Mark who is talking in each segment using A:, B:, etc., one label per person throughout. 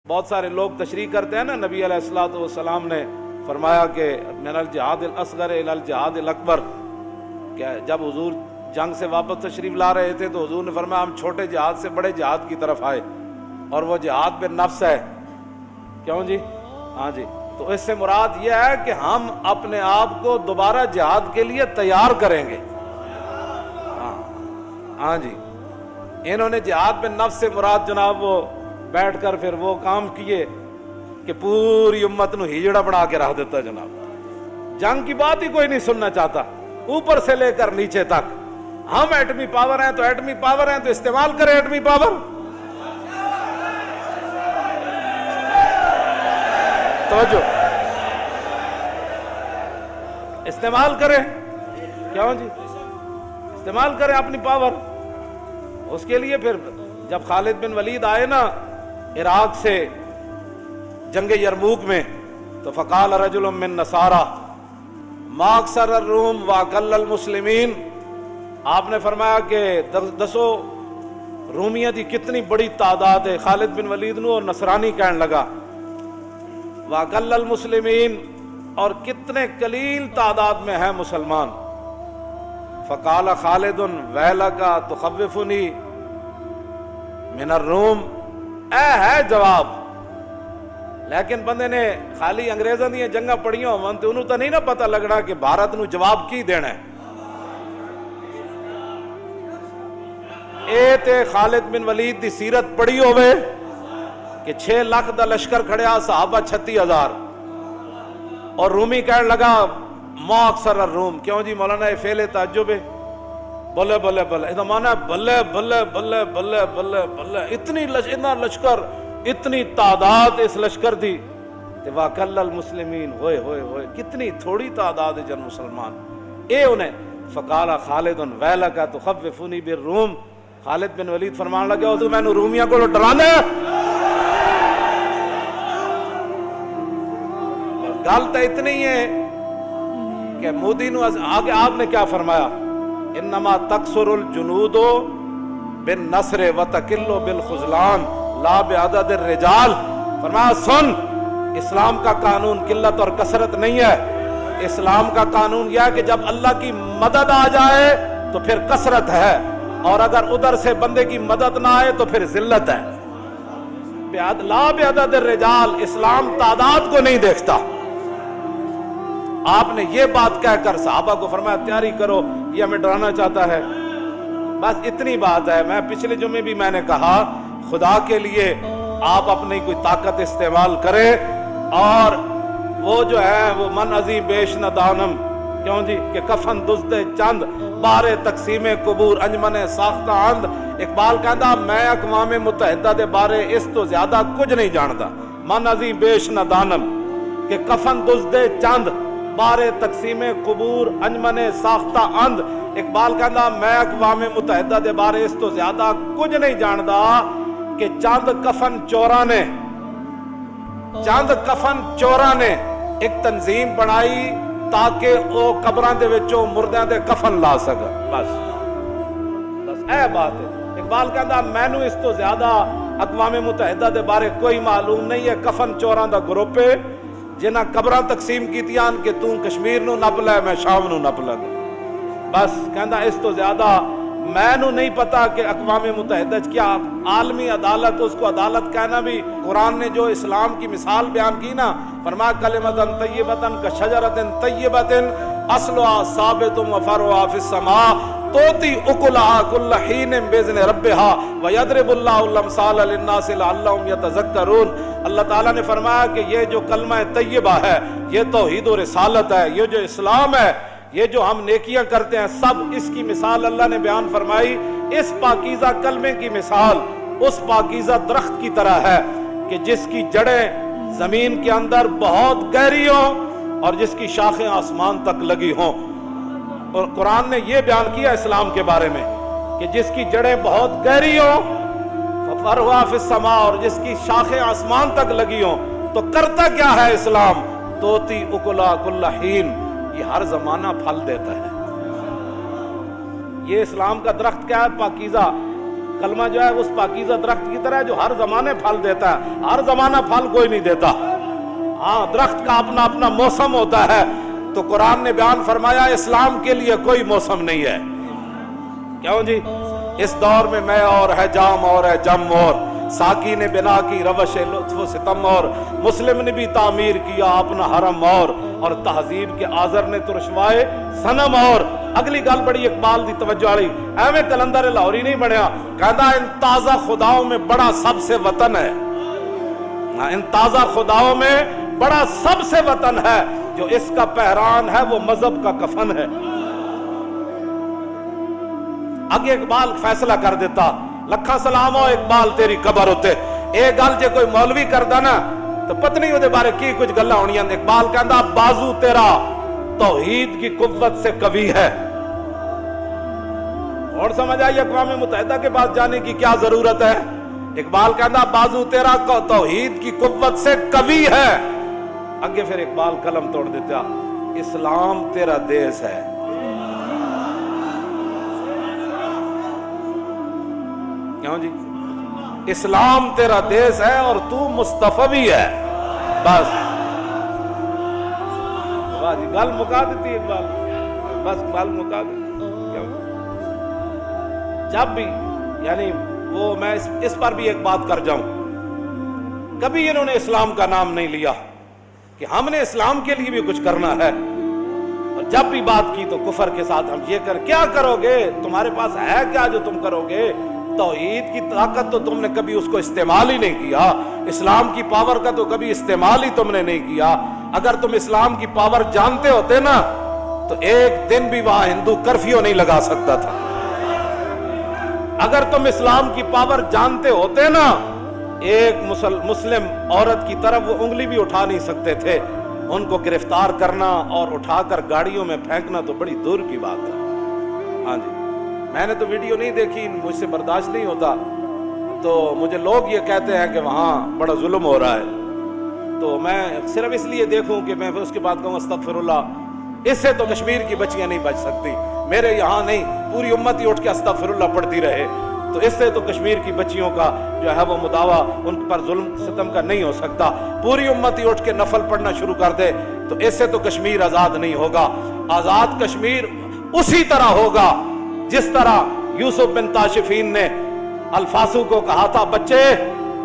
A: بہت سارے لوگ تشریح کرتے ہیں نا، نبی علیہ الصلوۃ والسلام نے فرمایا کہ من الجہاد الاصغر الی الجہاد الاکبر، کہ جب حضور جنگ سے واپس تشریف لا رہے تھے تو حضور نے فرمایا ہم چھوٹے جہاد سے بڑے جہاد کی طرف آئے، اور وہ جہاد پہ نفس ہے۔ کیوں جی؟ ہاں جی، تو اس سے مراد یہ ہے کہ ہم اپنے آپ کو دوبارہ جہاد کے لیے تیار کریں گے۔ ہاں جی، انہوں نے جہاد پہ نفس سے مراد جناب وہ بیٹھ کر پھر وہ کام کیے کہ پوری امت نو ہجڑا بنا کے رکھ دیتا جناب، جنگ کی بات ہی کوئی نہیں سننا چاہتا، اوپر سے لے کر نیچے تک۔ ہم ایٹمی پاور ہیں تو ایٹمی پاور ہیں تو استعمال کریں ایٹمی پاور، توجہ، استعمال کریں۔ کیوں جی؟ استعمال کریں اپنی پاور۔ اس کے لیے پھر جب خالد بن ولید آئے نا عراق سے جنگ یرموک میں، تو فقال رجل من نصارى ما اکثر الروم واقل المسلمین، آپ نے فرمایا کہ دسو رومیہ دی کتنی بڑی تعداد ہے۔ خالد بن ولید نو اور نصرانی کہنے لگا واقل المسلمین، اور کتنے قلیل تعداد میں ہیں مسلمان۔ فقال خالد ویلک تخوفنی من الروم، اے ہے جواب، لیکن بندے نے خالی انگریزاں دی جنگاں پڑھیاں ہون تے انہوں تو نہیں نا پتہ لگنا کہ بھارت نو جواب کی دینا ہے۔ اے تے خالد بن ولید دی سیرت پڑھی ہوئے کہ 6 لاکھ دا لشکر کھڑیا، صحابہ 36,000، اور رومی کہنے لگا ما اکثر الروم۔ کیوں جی مولانا یہ فعل تعجب ہے، بلے بلے بلے، اس کا معنی ہے بلے بلے بلے بلے بلے بلے، اتنا لشکر، اتنی تعداد اس لشکر دی، تے واقل المسلمین، ہوئے ہوئے ہوئے، کتنی تھوڑی تعداد ہے جن مسلمان۔ اے انہیں فقال خالد ویلک تخوفنی بالروم، خالد بن ولید فرمان لگا تو میں نے رومیاں کو ڈرانا ہے۔ گل تو اتنی ہے کہ مودی نو آگے آپ نے کیا فرمایا، انما تکثر الجنود بالنصر وتقل بالخذلان لا بعدد الرجال۔ فرمایا سن، اسلام کا قانون قلت اور کثرت نہیں ہے، اسلام کا قانون یہ ہے کہ جب اللہ کی مدد آ جائے تو پھر کثرت ہے، اور اگر ادھر سے بندے کی مدد نہ آئے تو پھر ذلت ہے۔ لا بعدد الرجال، اسلام تعداد کو نہیں دیکھتا۔ آپ نے یہ بات کہہ کر صحابہ کو فرمایا تیاری کرو، یہ ہمیں ڈرانا چاہتا ہے۔ بس اتنی بات ہے۔ میں پچھلے جمعے بھی میں نے کہا خدا کے لیے آپ اپنی کوئی طاقت استعمال کریں، اور وہ جو ہے وہ من عظیم بیش ندانم، کیوں جی کہ کفن دزدے چند بارے تقسیم قبور انجمن ساختہ اند۔ اقبال کہندا میں اقوام متحدہ دے بارے اس تو زیادہ کچھ نہیں جانتا، من عظیم بیش ندانم، کہ کفن دزدے چند بارے تقسیم قبور انجمن ساختہ اند۔ اقبال کہندا میں اقوام متحدہ دے بارے اس تو زیادہ کچھ نہیں جاندا کہ چند کفن چوراں نے ایک تنظیم بنائی تاکہ وہ قبراں دے وچوں مردیاں دے کفن لا سکا۔ بس اے بات ہے۔ اقبال کہندا مینوں اس تو زیادہ اقوام متحدہ دے بارے کوئی معلوم نہیں ہے، کفن چوراں دا گروپ ہے جنہاں قبراں تقسیم کیتیاں کہ تو کشمیر نو نپ لے میں شام نو نپ لے۔ بس کہندا اس تو زیادہ میں نو نہیں پتا کہ اقوام متحدہ کیا عالمی عدالت، اس کو عدالت کہنا بھی، قرآن نے جو اسلام کی مثال بیان کی نا، فرمایا کلمۃ طیبۃ کشجرۃ طیبۃ اصلها ثابت وفرعها فی السماء تؤتی اکلها کل حین باذن ربها ویضرب اللہ الامثال للناس لعلهم یتذکرون۔ اللہ تعالیٰ نے فرمایا کہ یہ جو کلمہ طیبہ ہے، یہ توحید و رسالت ہے، یہ جو اسلام ہے، یہ جو ہم نیکیاں کرتے ہیں، سب اس کی مثال اللہ نے بیان فرمائی۔ اس پاکیزہ کلمے کی مثال اس پاکیزہ درخت کی طرح ہے کہ جس کی جڑیں زمین کے اندر بہت گہری ہوں اور جس کی شاخیں آسمان تک لگی ہوں۔ اور قرآن نے یہ بیان کیا اسلام کے بارے میں کہ جس کی جڑیں بہت گہری ہوں، فَفَرْوَا فِي السَّمَاء، اور جس کی شاخیں آسمان تک لگی ہوں۔ تو کرتا کیا ہے اسلام؟ توتی اکلا کل حین، یہ ہر زمانہ پھل دیتا ہے۔ یہ اسلام کا درخت کیا ہے؟ پاکیزہ کلمہ جو ہے اس پاکیزہ درخت کی طرح ہے جو ہر زمانے پھل دیتا ہے. ہر زمانہ پھل کوئی نہیں دیتا. ہاں درخت کا اپنا اپنا موسم ہوتا ہے. تو قرآن نے بیان فرمایا اسلام کے لیے کوئی موسم نہیں ہے. کیوں جی؟ اس دور میں اور ہے جام اور ہے جم اور ساقی نے بنا کی روش لطف و ستم اور مسلم نے بھی تعمیر کیا اپنا حرم اور تہذیب کے آزر نے تو رشوائے صنم اور. اگلی گل بڑی اقبال دی توجہ والی ایویں کلندر لاہوری نہیں بنیا. کہتا ان تازہ خداؤں میں بڑا سب سے وطن ہے. ان تازہ خداؤں میں بڑا سب سے وطن ہے جو اس کا پہران ہے وہ مذہب کا کفن ہے. اگے اقبال فیصلہ کر دیتا لکھا سلام ہو اقبال تیری قبر ہوتے. ایک گل جے کوئی مولوی کردا نا تو پتہ نہیں وہ بارے کی کچھ گلاں ہونیاں. اقبال کہندا بازو تیرا توحید کی قوت سے قوی ہے. اور سمجھ آئی اقوام متحدہ کے پاس جانے کی کیا ضرورت ہے. اقبال کہندا بازو تیرا توحید کی قوت سے قوی ہے. اگے پھر اقبال قلم توڑ دیتا اسلام تیرا دیس ہے. کیوں جی؟ اسلام تیرا دیس ہے اور تو مصطفی ہے. بس واہ جی گل مکا دیتی اقبال. بس گل مکا دیتی. جب بھی یعنی وہ میں اس پر بھی ایک بات کر جاؤں, کبھی انہوں نے اسلام کا نام نہیں لیا کہ ہم نے اسلام کے لیے بھی کچھ کرنا ہے. اور جب بھی بات کی تو کفر کے ساتھ ہم یہ کیا کرو گے, تمہارے پاس ہے کیا جو تم کرو گے. توحید کی طاقت تو تم نے کبھی اس کو استعمال ہی نہیں کیا. اسلام کی پاور کا تو کبھی استعمال ہی تم نے نہیں کیا. اگر تم اسلام کی پاور جانتے ہوتے نا تو ایک دن بھی وہاں ہندو کرفیو نہیں لگا سکتا تھا. اگر تم اسلام کی پاور جانتے ہوتے نا ایک مسلم عورت کی طرف وہ انگلی بھی اٹھا نہیں سکتے تھے. ان کو گرفتار کرنا اور اٹھا کر گاڑیوں میں پھینکنا تو بڑی دور کی بات ہے. ہاں جی میں نے تو ویڈیو نہیں دیکھی, مجھ سے برداشت نہیں ہوتا. تو مجھے لوگ یہ کہتے ہیں کہ وہاں بڑا ظلم ہو رہا ہے تو میں صرف اس لیے دیکھوں کہ میں اس کے بعد کہوں استغفر اللہ. اس سے تو کشمیر کی بچیاں نہیں بچ سکتی. میرے یہاں نہیں پوری امت ہی اٹھ کے استغفر اللہ پڑھتی رہے تو اس سے تو کشمیر کی بچیوں کا جو ہے وہ مداوع ان پر ظلم ستم کا نہیں ہو سکتا. پوری امت ہی اٹھ کے نفل پڑھنا شروع کر دے تو اس سے تو کشمیر آزاد نہیں ہوگا. آزاد کشمیر اسی طرح ہوگا جس طرح یوسف بن تاشفین نے الفاسو کو کہا تھا بچے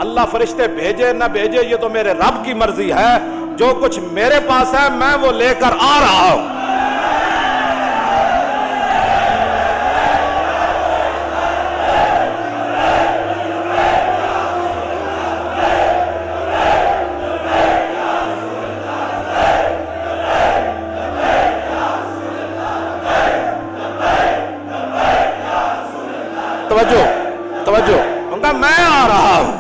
A: اللہ فرشتے بھیجے نہ بھیجے یہ تو میرے رب کی مرضی ہے, جو کچھ میرے پاس ہے میں وہ لے کر آ رہا ہوں. توجہ انکا میں آ رہا ہوں.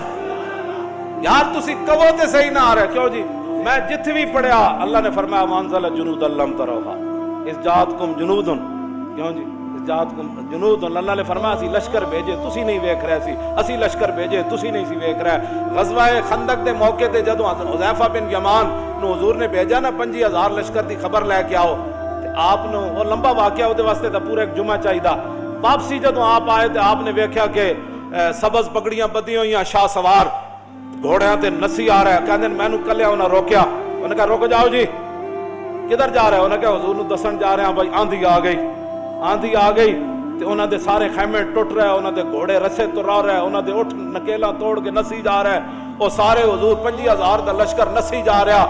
A: یار تسی کہو تے صحیح نہ آ رہے. کیوں جی؟ میں جتھ بھی پڑھیا اللہ نے فرمایا وانزل جنود لم تروها اس جاتکم جنودن. کیوں جی؟ اس جاتکم جنودن. اللہ نے فرمایا اسی لشکر بھیجے تسی نہیں ویکھ رہے سی, اسی لشکر بھیجے تسی نہیں سی ویکھ رہے. غزوہ خندق دے موقع تے جدوں حذیفہ بن یمان نو حضور نے بھیجا نا 50,000 لشکر دی خبر لے کے آؤ تے آپ نو وہ لمبا واقعہ دے واسطے تا پورا ایک جمعہ چاہیدا. واپسی جدوں آپ آئے تے آپ نے ویکھیا کہ سبز پگڑیاں بدی ہوئی شاہ سوار گھوڑیاں تے نسی آ رہا ہے. کہندے مینوں کلیا انہاں روکیا, انہوں نے کہا رک جاؤ جی کدھر جا رہے ہیں. انہوں نے کہا حضور نو دسن جا رہے ہیں بھائی آندھی آ گئی. آندھی آ گئی تے انہاں دے سارے خیمے ٹوٹ رہے, انہاں دے گھوڑے رسے ترا رہے, انہاں دے اٹھ نکیلا توڑ کے نسی جا رہے. وہ سارے حضور 50,000 دا لشکر نسی جا رہا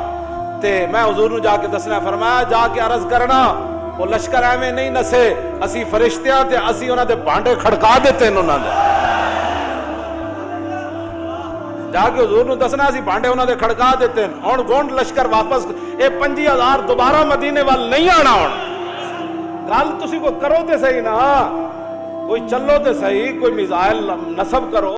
A: تے میں حضور نو جا کے دسنا فرمایا جا کے عرض کرنا وہ لشکر ایویں نہیں نسے, اسی فرشتیاں تے اسی انہاں دے بانڈے کھڑکا دیتے ہیں. انہاں دے جا کے حضور نو دسنا اسی بانڈے انہاں دے کھڑکا دیتے ہیں. ہن گونڈ لشکر واپس اے 50,000 دوبارہ مدینے وال نہیں آنا. ہن گل تسی کو کرو تے صحیح نا, کوئی چلو تے صحیح, کوئی میزائل نصب کرو.